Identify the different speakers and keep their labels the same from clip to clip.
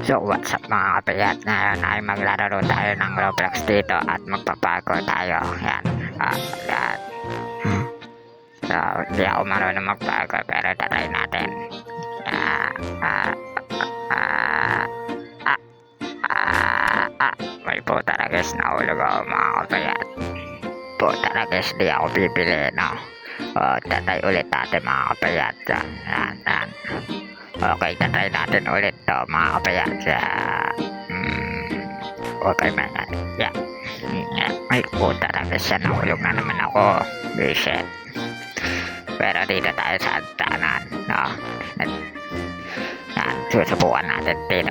Speaker 1: So what's up mga kapayat, ngayon ay maglalaro tayo ng Roblox dito at magpaparkour tayo. Yan. Yan. So hindi ako marunong magparkour pero tatry natin. Ah, ah, ah, ah, May puta na guys, nahulog ako mga kapayat. Puta na guys, di ako bibili, no? Tatry ulit natin mga kapayat. Yan. Okay, tatry natin ulit to mga kapayat. Okay man. Yeah. Ay puta na guys, nahulog na naman ako. Bullshit. Pero dito tayo sa daanan, no? Yan, susubukan natin dito.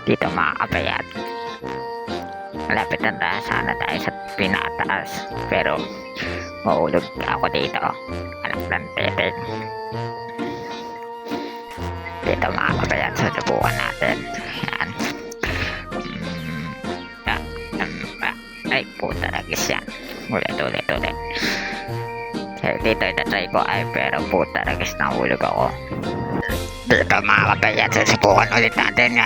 Speaker 1: Dito mga kapayat, malapit na sana tayo sa pinataas pero mahulog ako dito. Anak ng titing. Dito mga kapayat, susubukan natin. Yan. Ay puta na guys, yan. Ulit. Dito itatry ko ay pero puta na guys, nahulog ako. Dito mga kapayat, susubukan ulit natin.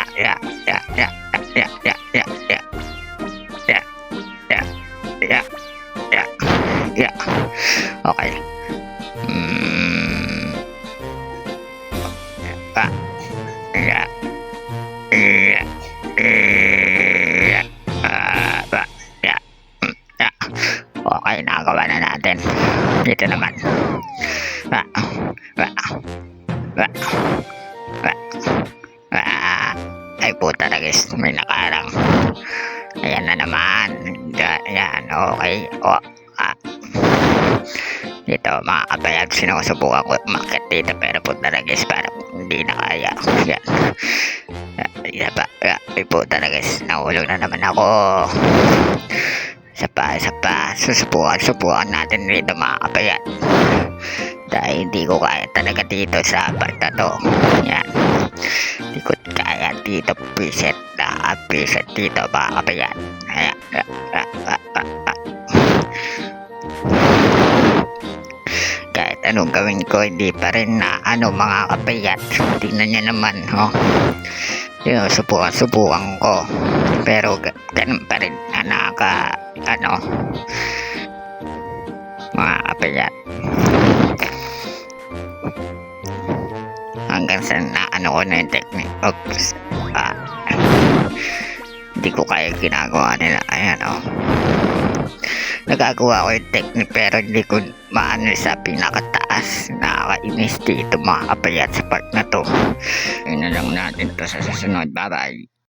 Speaker 1: Okay. Okay, nagawa na natin. Dito naman. Ay puta na guys, may nakarang. Ayan na naman. Ayan, okay. Dito mga kapayat, sinusubukan ko umakit dito pero puta na guys, parang hindi na kaya. Yan. Ay puta na guys, nahulog na naman ako. Isa pa. Susubukan natin dito mga kapayat. Dahil hindi ko kaya talaga dito sa part na to. Yan. Hindi ko kaya dito. Piset dito mga kapayat. Ayan. Kahit anong gawin ko, hindi pa rin na mga kapayat. Tingnan nyo naman, Yung subukan ko. Pero ganun pa rin na mga kapayat. Hanggang sa ko na yung technique. Oops. Hindi ko kaya ginagawa nila. Ayan, nagagawa ko yung technique pero hindi ko maano sa pinakataas. Nakakainis dito mga kapayat sa part na to. Yun na lang natin to sa susunod. Bye bye.